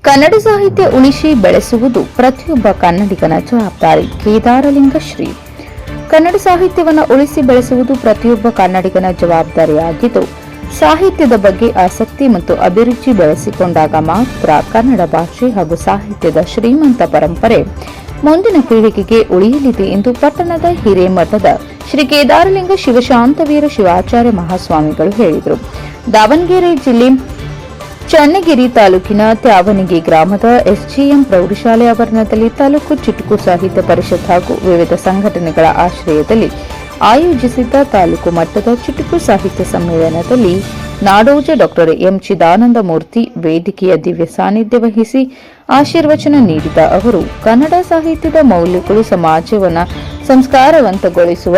ಕನ್ನಡ ಸಾಹಿತ್ಯ ಉಳಿಸಿ ಬೆಳೆಸುವುದು ಪ್ರತಿಯೊಬ್ಬ ಕನ್ನಡಿಗನ ಜವಾಬ್ದಾರಿ. ಕೇದಾರಲಿಂಗ ಶ್ರೀ. ಕನ್ನಡ ಸಾಹಿತ್ಯವನ್ನು ಉಳಿಸಿ ಬೆಳೆಸುವುದು ಪ್ರತಿಯೊಬ್ಬ ಕನ್ನಡಿಗನ ಜವಾಬ್ದಾರಿಯಾಗಿದ್ದು, ಸಾಹಿತ್ಯದ ಬಗ್ಗೆ ಆಸಕ್ತಿ ಮತ್ತು ಅಭಿರುಚಿ ಬೆಳೆಸಿಕೊಂಡಾಗ ಮಾತ್ರ ಕನ್ನಡ ಭಾಷೆ ಹಾಗೂ ಸಾಹಿತ್ಯದ ಶ್ರೀಮಂತ ಪರಂಪರೆ ಮುಂದಿನ ಪೀಳಿಗೆಗೆ ಉಳಿಯಲಿದೆ ಎಂದು ಪಟ್ಟಣದ ಹಿರೇಮಠದ ಶ್ರೀ ಕೇದಾರಲಿಂಗ ಶಿವಶಾಂತವೀರ ಶಿವಾಚಾರ್ಯ ಮಹಾಸ್ವಾಮಿಗಳು ಹೇಳಿದರು. ದಾವಣಗೆರೆ ಜಿಲ್ಲೆ ಚನ್ನಗಿರಿ ತಾಲೂಕಿನ ತ್ಯಾವಣಿಗೆ ಗ್ರಾಮದ ಎಸ್ಜೆಎಂ ಪ್ರೌಢಶಾಲೆ ಆವರಣದಲ್ಲಿ ತಾಲೂಕು ಚುಟುಕು ಸಾಹಿತ್ಯ ಪರಿಷತ್ ಹಾಗೂ ವಿವಿಧ ಸಂಘಟನೆಗಳ ಆಶ್ರಯದಲ್ಲಿ ಆಯೋಜಿಸಿದ್ದ ತಾಲೂಕು ಮಟ್ಟದ ಚುಟುಕು ಸಾಹಿತ್ಯ ಸಮ್ಮೇಳನದಲ್ಲಿ ನಾಡೋಜ ಡಾ ಎಂ ಚಿದಾನಂದ ಮೂರ್ತಿ ವೇದಿಕೆಯ ದಿವ್ಯ ಸಾನ್ನಿಧ್ಯ ವಹಿಸಿ ಆಶೀರ್ವಚನ ನೀಡಿದ ಅವರು, ಕನ್ನಡ ಸಾಹಿತ್ಯದ ಮೌಲ್ಯಗಳು ಸಮಾಜವನ್ನು ಸಂಸ್ಕಾರವಂತಗೊಳಿಸುವ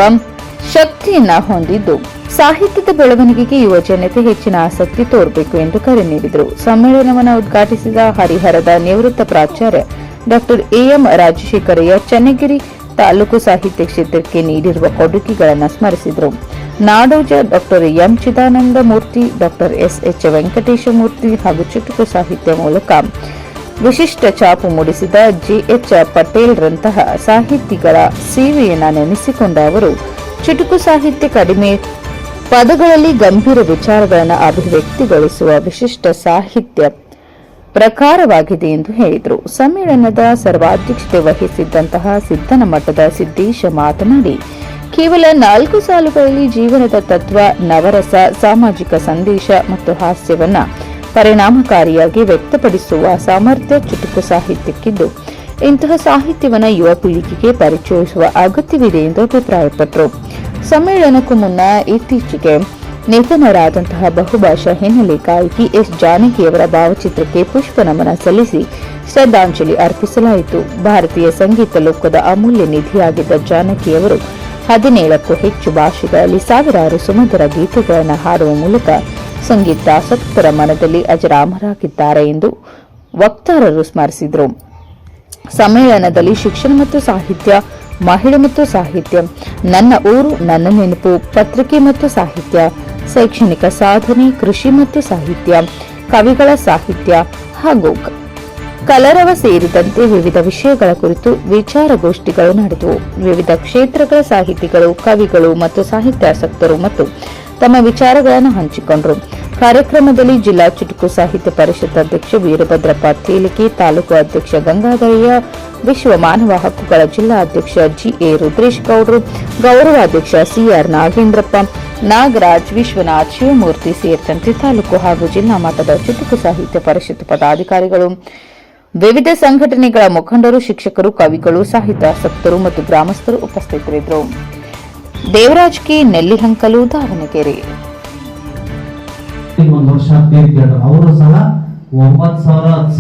ಶಕ್ತಿಯನ್ನ ಹೊಂದಿದ್ದು, ಸಾಹಿತ್ಯದ ಬೆಳವಣಿಗೆಗೆ ಯುವ ಜನತೆ ಹೆಚ್ಚಿನ ಆಸಕ್ತಿ ತೋರಬೇಕು ಎಂದು ಕರೆ ನೀಡಿದರು. ಸಮ್ಮೇಳನವನ್ನು ಉದ್ಘಾಟಿಸಿದ ಹರಿಹರದ ನಿವೃತ್ತ ಪ್ರಾಚಾರ್ಯ ಡಾ ಎಂ ರಾಜಶೇಖರಯ್ಯ ಚನ್ನಗಿರಿ ತಾಲೂಕು ಸಾಹಿತ್ಯ ಕ್ಷೇತ್ರಕ್ಕೆ ನೀಡಿರುವ ಕೊಡುಗೆಗಳನ್ನು ಸ್ಮರಿಸಿದರು. ನಾಡೋಜ ಡಾ ಎಂ ಚಿದಾನಂದ ಮೂರ್ತಿ, ಡಾ ಎಸ್ ವೆಂಕಟೇಶ ಮೂರ್ತಿ ಹಾಗೂ ಚುಟುಕು ಸಾಹಿತ್ಯ ಮೂಲಕ ವಿಶಿಷ್ಟ ಛಾಪು ಮೂಡಿಸಿದ ಜೆಎಚ್ ಪಟೇಲ್ರಂತಹ ಸಾಹಿತಿಗಳ ಸೇವೆಯನ್ನು ನೆನೆಸಿಕೊಂಡ ಅವರು, ಚುಟುಕು ಸಾಹಿತ್ಯ ಕಡಿಮೆ ಪದಗಳಲ್ಲಿ ಗಂಭೀರ ವಿಚಾರಗಳನ್ನು ಅಭಿವ್ಯಕ್ತಿಗೊಳಿಸುವ ವಿಶಿಷ್ಟ ಸಾಹಿತ್ಯ ಪ್ರಕಾರವಾಗಿದೆ ಎಂದು ಹೇಳಿದರು. ಸಮ್ಮೇಳನದ ಸರ್ವಾಧ್ಯಕ್ಷತೆ ವಹಿಸಿದ್ದಂತಹ ಸಿದ್ದನ ಮಠದ ಸಿದ್ದೇಶ ಮಾತನಾಡಿ, ಕೇವಲ 4 ಸಾಲುಗಳಲ್ಲಿ ಜೀವನದ ತತ್ವ, ನವರಸ, ಸಾಮಾಜಿಕ ಸಂದೇಶ ಮತ್ತು ಹಾಸ್ಯವನ್ನ ಪರಿಣಾಮಕಾರಿಯಾಗಿ ವ್ಯಕ್ತಪಡಿಸುವ ಸಾಮರ್ಥ್ಯ ಚುಟುಕು ಸಾಹಿತ್ಯಕ್ಕಿದ್ದು, ಇಂತಹ ಸಾಹಿತ್ಯವನ್ನು ಯುವ ಪೀಳಿಗೆಗೆ ಪರಿಚಯಿಸುವ ಅಗತ್ಯವಿದೆ ಎಂದು ಅಭಿಪ್ರಾಯಪಟ್ಟರು. ಸಮ್ಮೇಳನಕ್ಕೂ ಮುನ್ನ ಇತ್ತೀಚೆಗೆ ನಿಧನರಾದಂತಹ ಬಹುಭಾಷಾ ಹಿನ್ನೆಲೆ ಗಾಯಕಿ ಎಸ್ ಜಾನಕಿಯವರ ಭಾವಚಿತ್ರಕ್ಕೆ ಪುಷ್ಪ ನಮನ ಸಲ್ಲಿಸಿ ಶ್ರದ್ಧಾಂಜಲಿ ಅರ್ಪಿಸಲಾಯಿತು. ಭಾರತೀಯ ಸಂಗೀತ ಲೋಕದ ಅಮೂಲ್ಯ ನಿಧಿಯಾಗಿದ್ದ ಜಾನಕಿಯವರು 17ಕ್ಕೂ ಹೆಚ್ಚು ಭಾಷೆಗಳಲ್ಲಿ ಸಾವಿರಾರು ಸುಮಧುರ ಗೀತೆಗಳನ್ನು ಹಾಡುವ ಮೂಲಕ ಸಂಗೀತಾಸಕ್ತರ ಮನದಲ್ಲಿ ಅಜರಾಮರಾಗಿದ್ದಾರೆ ಎಂದು ವಕ್ತಾರರು ಸ್ಮರಿಸಿದರು. ಸಮ್ಮೇಳನದಲ್ಲಿ ಶಿಕ್ಷಣ ಮತ್ತು ಸಾಹಿತ್ಯ, ಮಹಿಳೆ ಮತ್ತು ಸಾಹಿತ್ಯ, ನನ್ನ ಊರು ನನ್ನ ನೆನಪು, ಪತ್ರಿಕೆ ಮತ್ತು ಸಾಹಿತ್ಯ, ಶೈಕ್ಷಣಿಕ ಸಾಧನೆ, ಕೃಷಿ ಮತ್ತು ಸಾಹಿತ್ಯ, ಕವಿಗಳ ಸಾಹಿತ್ಯ ಹಾಗೂ ಕಲರವ ಸೇರಿದಂತೆ ವಿವಿಧ ವಿಷಯಗಳ ಕುರಿತು ವಿಚಾರಗೋಷ್ಠಿಗಳು ನಡೆದವು. ವಿವಿಧ ಕ್ಷೇತ್ರಗಳ ಸಾಹಿತಿಗಳು, ಕವಿಗಳು ಮತ್ತು ಸಾಹಿತ್ಯಾಸಕ್ತರು ಮತ್ತು ತಮ್ಮ ವಿಚಾರಗಳನ್ನು ಹಂಚಿಕೊಂಡರು. ಕಾರ್ಯಕ್ರಮದಲ್ಲಿ ಜಿಲ್ಲಾ ಚುಟುಕು ಸಾಹಿತ್ಯ ಪರಿಷತ್ ಅಧ್ಯಕ್ಷ ವೀರಭದ್ರಪ್ಪ ತೇಲಿಕೆ, ತಾಲೂಕು ಅಧ್ಯಕ್ಷ ಗಂಗಾಧರಯ್ಯ, ವಿಶ್ವ ಮಾನವ ಹಕ್ಕುಗಳ ಜಿಲ್ಲಾ ಅಧ್ಯಕ್ಷ ಜಿಎ ರುದ್ರೇಶ್ ಗೌಡ್ರು, ಗೌರವಾಧ್ಯಕ್ಷ ಸಿಆರ್ ನಾಗೇಂದ್ರಪ್ಪ, ನಾಗರಾಜ್, ವಿಶ್ವನಾಥ್, ಶಿವಮೂರ್ತಿ ಸೇರಿದಂತೆ ತಾಲೂಕು ಹಾಗೂ ಜಿಲ್ಲಾ ಮಟ್ಟದ ಚುಟುಕು ಸಾಹಿತ್ಯ ಪರಿಷತ್ ಪದಾಧಿಕಾರಿಗಳು, ವಿವಿಧ ಸಂಘಟನೆಗಳ ಮುಖಂಡರು, ಶಿಕ್ಷಕರು, ಕವಿಗಳು, ಸಾಹಿತ್ಯಾಸಕ್ತರು ಮತ್ತು ಗ್ರಾಮಸ್ಥರು ಉಪಸ್ಥಿತರಿದ್ದರು. ದೇವರಾಜ್ ಕೆ, ನೆಲ್ಲಿಹಂಕಲು, ದಾವಣಗೆರೆ. ಒಂದು ವರ್ಷ ಅವರು ಸಹ 9,000